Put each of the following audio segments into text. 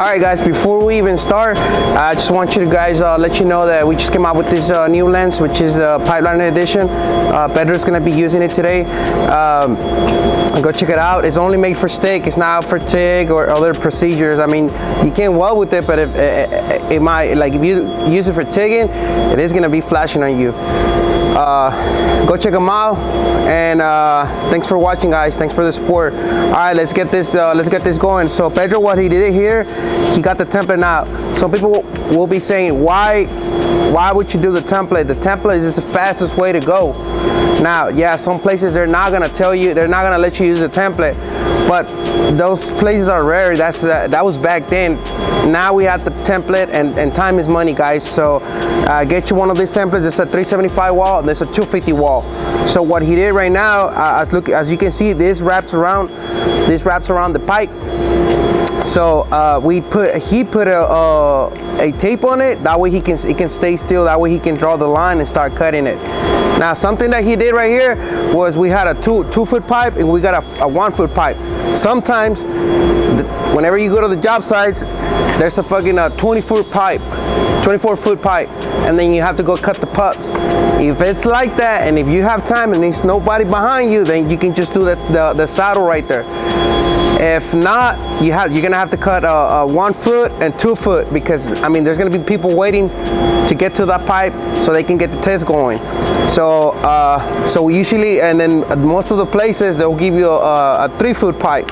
Alright guys, before we even start, I just want you to guys let you know that we just came out with this new lens, which is the Pipeline Edition. Pedro's going to be using it today. Go check it out. It's only made for stick. It's not for TIG or other procedures. I mean, you can weld with it, but if it might, like if you use it for TIGging, it is going to be flashing on you. Go check them out, and thanks for watching, guys. Thanks for the support. All right, let's get this going. So Pedro, what he did here, he got the template out. Some people will be saying, why would you do the template? The template is the fastest way to go. Now, yeah, some places they're not gonna tell you, they're not gonna let you use the template, but those places are rare. That was back then. Now we have the template, and time is money, guys. So get you one of these templates. It's a 375 wall, and there's a 250 wall. So what he did right now, as you can see, this wraps around the pipe. So he put a tape on it. That way it can stay still. That way he can draw the line and start cutting it. Now something that he did right here was we had a 2-foot pipe and we got a 1-foot pipe. Sometimes whenever you go to the job sites, there's a fucking 24-foot pipe, and then you have to go cut the pups. If it's like that, and if you have time and there's nobody behind you, then you can just do the saddle right there. If not, you're gonna have to cut a 1 foot and 2 foot, because I mean there's gonna be people waiting to get to that pipe so they can get the test going. So usually, and then most of the places they'll give you a 3-foot pipe.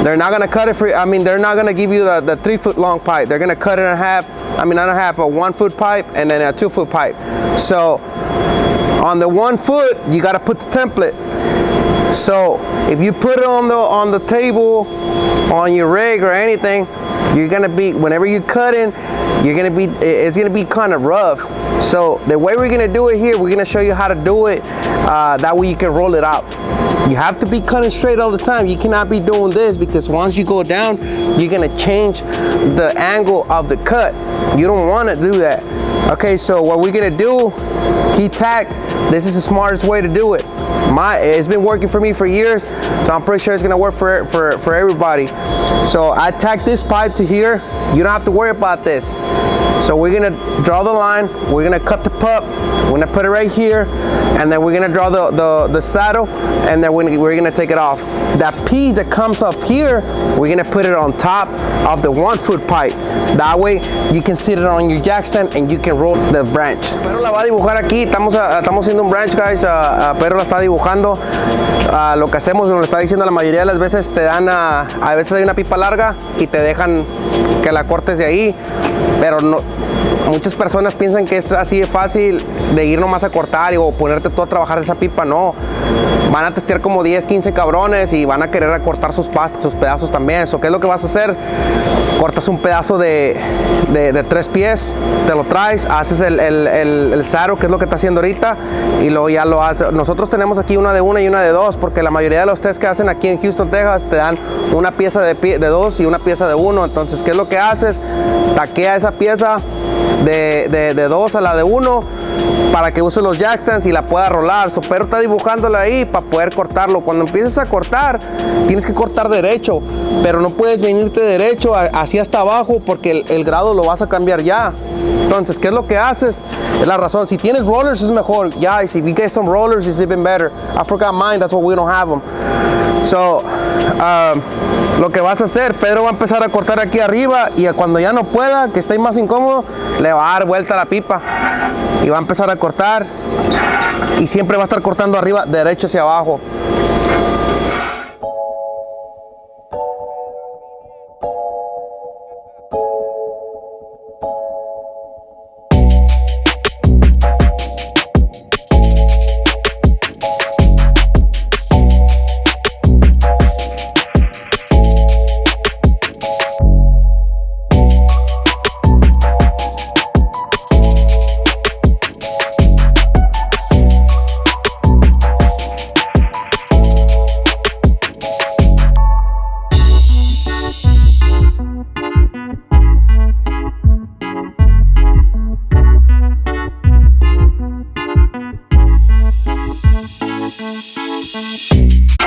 They're not gonna cut it for. I mean, they're not gonna give you the 3-foot long pipe. They're gonna cut it in half. I mean, not in half, a 1-foot pipe and then a 2-foot pipe. So on the 1 foot, you gotta put the template. So if you put it on the table, on your rig or anything, you're gonna be, whenever you're cutting, it's gonna be kind of rough. So the way we're gonna do it here, we're gonna show you how to do it. That way you can roll it out. You have to be cutting straight all the time. You cannot be doing this, because once you go down, you're gonna change the angle of the cut. You don't wanna do that. Okay, so what we're gonna do, heat tack. This is the smartest way to do it. It's been working for me for years, so I'm pretty sure it's gonna work for everybody. So I tack this pipe to here. You don't have to worry about this. So we're gonna draw the line, we're gonna cut the pup, we're gonna put it right here, and then we're gonna draw the saddle, and then we're gonna take it off. That piece that comes off here, we're gonna put it on top of the 1-foot pipe. That way you can sit it on your jack stand and you can roll the branch. Pedro la va a dibujar aquí. Estamos haciendo un branch, guys. Pedro la está dibujando. Lo que hacemos, como le está diciendo, la mayoría de las veces te dan, a veces hay una pipa larga y te dejan que la cortes de ahí, pero no. Muchas personas piensan que es así de fácil de ir nomás a cortar o ponerte tú a trabajar esa pipa. No, van a testear como 10, 15 cabrones y van a querer cortar sus pedazos también. ¿Qué es lo que vas a hacer? Cortas un pedazo de 3 pies, te lo traes, haces el saddle, que es lo que está haciendo ahorita, y luego ya lo haces. Nosotros tenemos aquí una de 1 y una de 2, porque la mayoría de los tests que hacen aquí en Houston, Texas, te dan una pieza de 2 y una pieza de 1. Entonces, ¿qué es lo que haces? Taquea esa pieza de 2 a la de 1 para que use los jack stands y la pueda rolar. Pero está dibujándola ahí para poder cortarlo. Cuando empieces a cortar, tienes que cortar derecho, pero no puedes venirte derecho hacia hasta abajo, porque el grado lo vas a cambiar ya. Entonces, ¿qué es lo que haces? Es la razón. Si tienes rollers es mejor. Guys, if you get some rollers, it's even better. I forgot mine, that's why we don't have them. So, lo que vas a hacer, Pedro va a empezar a cortar aquí arriba, y cuando ya no pueda, que esté más incómodo, le va a dar vuelta a la pipa y va a empezar a cortar, y siempre va a estar cortando arriba, derecho hacia abajo.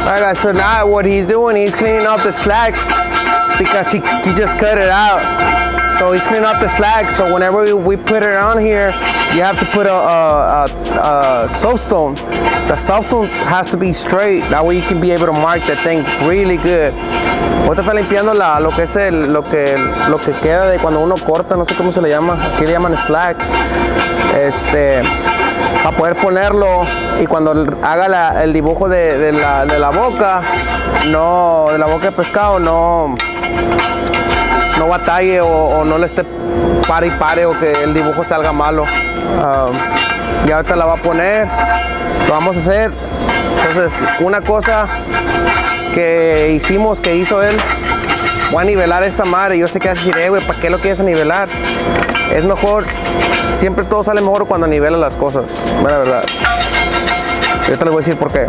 Alright guys, so now what he's doing, he's cleaning up the slack because he just cut it out. So he's cleaning up the slack, so whenever we put it on here, you have to put a soapstone. The soapstone has to be straight, that way you can be able to mark the thing really good. Ahorita está limpiando lo que es lo que queda de cuando uno corta, no sé cómo se le llama, aquí le llaman slack. Para poder ponerlo y cuando haga el dibujo de la boca, no, de la boca de pescado, no batalle o no le esté pare y pare o que el dibujo salga malo. Y ahorita la va a poner, lo vamos a hacer. Entonces, una cosa que hizo él, voy a nivelar esta madre. Yo sé que vas a decir, güey, ¿para qué lo quieres nivelar? Es mejor, siempre todo sale mejor cuando nivelas las cosas, la verdad. Ahorita les voy a decir por qué.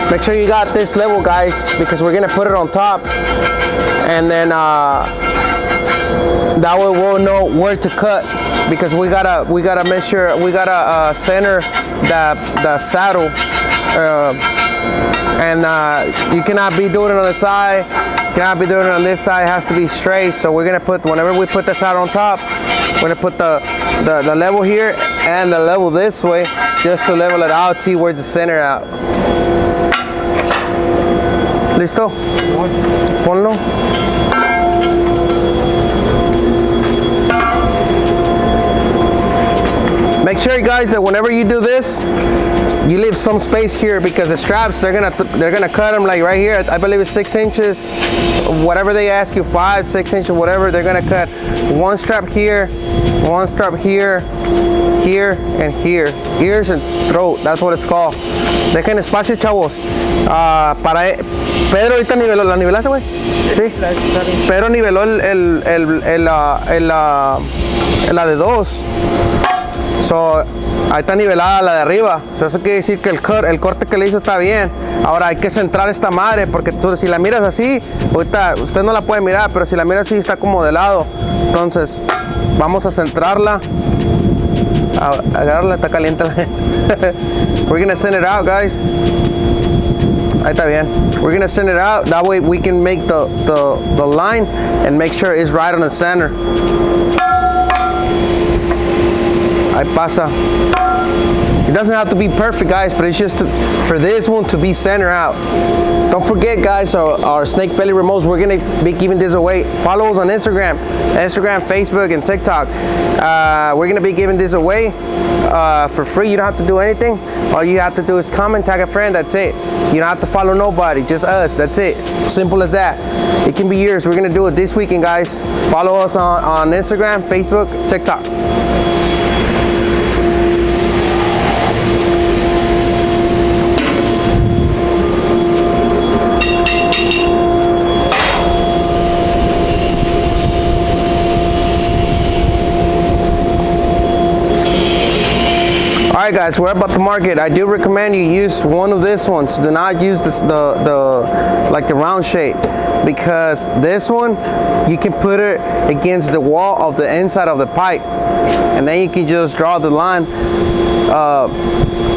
Make sure you got this level, guys, because we're gonna put it on top, and then that way we'll know where to cut, because we gotta measure, we gotta center the saddle, and you cannot be doing it on the side, cannot be doing it on this side. It has to be straight. So we're gonna put, whenever we put the saddle on top, we're gonna put the level here and the level this way, just to level it out, see where's the center out. ¿Listo? Ponlo. Make sure, guys, that whenever you do this, you leave some space here, because the straps, they're gonna cut them like right here. I believe it's 6 inches. Whatever they ask you, 5, 6 inches, whatever, they're gonna cut one strap here, one strap here, here, and here. Ears and throat, that's what it's called. Dejen espacio, chavos. Pedro ahorita niveló, ¿la nivelaste, güey? Sí. Pedro niveló la de 2. So, ahí está nivelada la de arriba. So, eso quiere decir que el corte que le hizo está bien. Ahora hay que centrar esta madre, porque tú, si la miras así, ahorita usted no la puede mirar, pero si la mira así está como de lado. Entonces, vamos a centrarla. Agarrarla, está caliente. We're gonna send it out, guys. Ahí está bien. We're gonna send it out. That way we can make the line and make sure it's right on the center. Ahí pasa. It doesn't have to be perfect, guys, but it's just for this one to be center out. Don't forget, guys, our snake belly remotes, we're gonna be giving this away. Follow us on Instagram, Facebook, and TikTok. We're gonna be giving this away for free. You don't have to do anything. All you have to do is comment, tag a friend, that's it. You don't have to follow nobody, just us, that's it. Simple as that. It can be yours. We're gonna do it this weekend, guys. Follow us on Instagram, Facebook, TikTok. Alright guys, we're about to mark it. I do recommend you use one of these ones. Do not use the round shape, because this one you can put it against the wall of the inside of the pipe, and then you can just draw the line.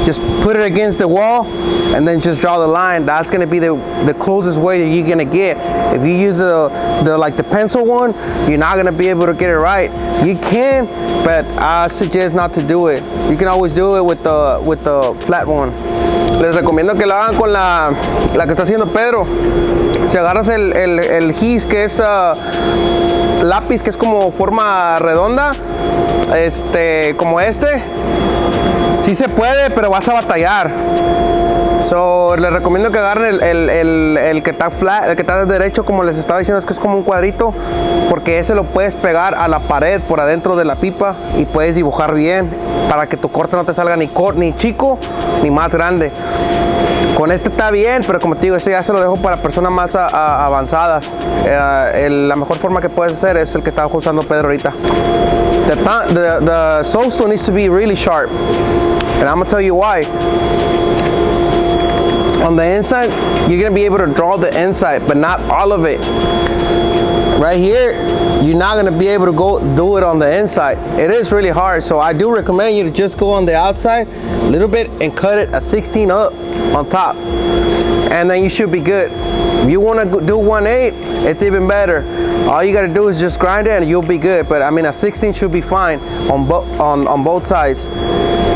Just put it against the wall and then just draw the line. That's gonna be the closest way that you're gonna get. If you use the pencil one, you're not gonna be able to get it right. You can, but I suggest not to do it. You can always do it with the flat one. Les recomiendo que lo hagan con la que está haciendo Pedro. Si agarras el gis, que es lápiz, que es como forma redonda, como sí se puede, pero vas a batallar. So, les recomiendo que agarren el que está flat, el que está derecho, como les estaba diciendo, es que es como un cuadrito, porque ese lo puedes pegar a la pared por adentro de la pipa y puedes dibujar bien para que tu corte no te salga ni chico ni más grande. Con está bien, pero como te digo, ya se lo dejo para personas más avanzadas. La mejor forma que puedes hacer es el que está usando Pedro ahorita. The soapstone needs to be really sharp, and I'm gonna tell you why. On the inside, you're gonna be able to draw the inside, but not all of it. right here, you're not gonna be able to go do it on the inside. It is really hard, so I do recommend you to just go on the outside a little bit and cut it a 16 up on top, and then you should be good. If you want to do 1/8, it's even better. All you gotta do is just grind it and you'll be good. But I mean, a 16 should be fine on both sides.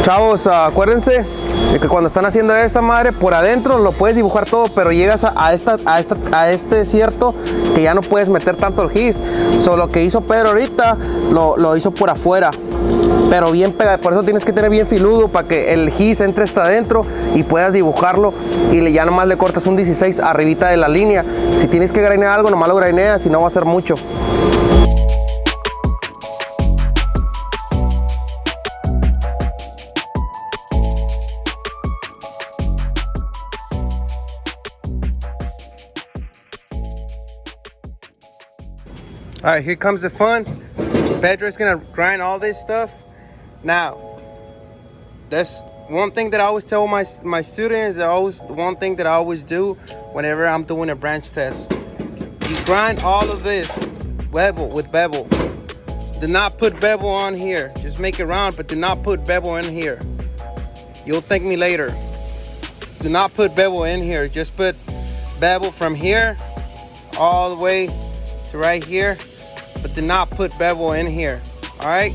Chavos, acuérdense de que cuando están haciendo esta madre, por adentro lo puedes dibujar todo, pero llegas a este desierto que ya no puedes meter tanto el gis. So, lo que hizo Pedro ahorita lo hizo por afuera, pero bien pegado. Por eso tienes que tener bien filudo para que el gis entre hasta adentro y puedas dibujarlo, y ya nomás le cortas un 16 arribita de la línea. Si tienes que grainear algo, nomás lo graineas, si no va a ser mucho. All right, here comes the fun. Pedro's gonna grind all this stuff. Now, that's one thing that I always tell my students. One thing that I always do whenever I'm doing a branch test. You grind all of this bevel with bevel. Do not put bevel on here. Just make it round, but do not put bevel in here. You'll thank me later. Do not put bevel in here. Just put bevel from here all the way to right here, but do not put bevel in here. All right,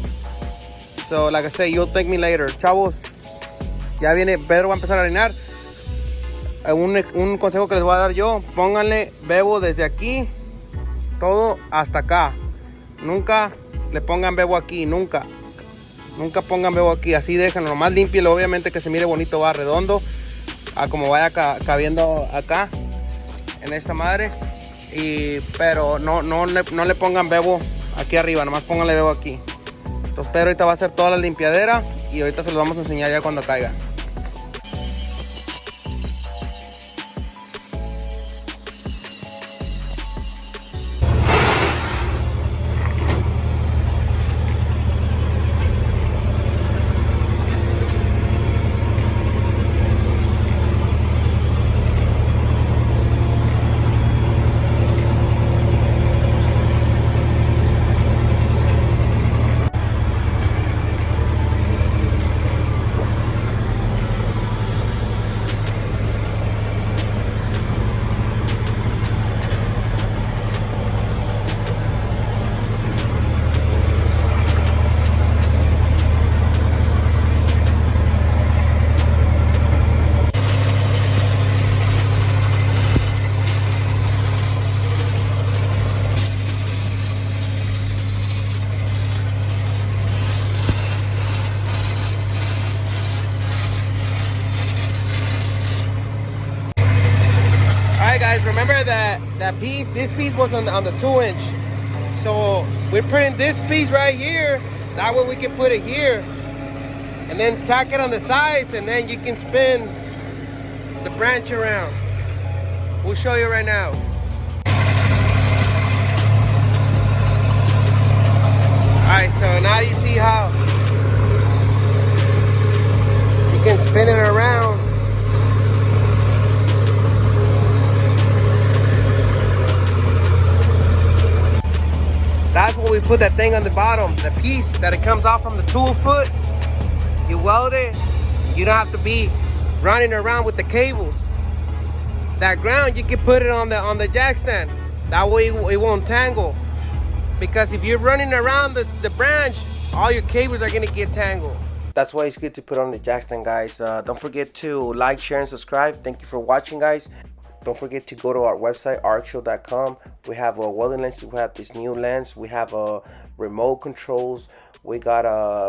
so like I say, you'll thank me later. Chavos, ya viene Pedro, va a empezar a orinar. Un consejo que les voy a dar yo: pónganle bevel desde aquí todo hasta acá. Nunca le pongan bevel aquí, nunca pongan bevel aquí. Así déjenlo, nomás límpielo, obviamente que se mire bonito, va redondo, a como vaya cabiendo acá en esta madre. Pero no le pongan bevel aquí arriba, nomás pónganle bevel aquí. Entonces Pedro ahorita va a hacer toda la limpiadera y ahorita se lo vamos a enseñar ya cuando caiga. Guys, remember that this piece was on the 2-inch, so we're putting this piece right here, that way we can put it here and then tack it on the sides, and then you can spin the branch around. We'll show you right now. Alright, so now you see how you can spin it around. That's what we put that thing on the bottom, the piece that it comes off from the tool foot. You weld it. You don't have to be running around with the cables. That ground, you can put it on the jack stand. That way it won't tangle. Because if you're running around the branch, all your cables are gonna get tangled. That's why it's good to put on the jack stand, guys. Don't forget to like, share, and subscribe. Thank you for watching, guys. Don't forget to go to our website, arcshow.com. We have a welding lens. We have this new lens. We have remote controls. We got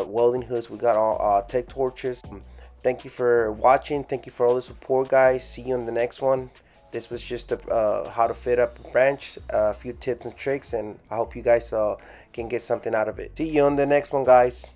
welding hoods. We got all tech torches. Thank you for watching. Thank you for all the support, guys. See you on the next one. This was just how to fit up a branch, a few tips and tricks, and I hope you guys can get something out of it. See you on the next one, guys.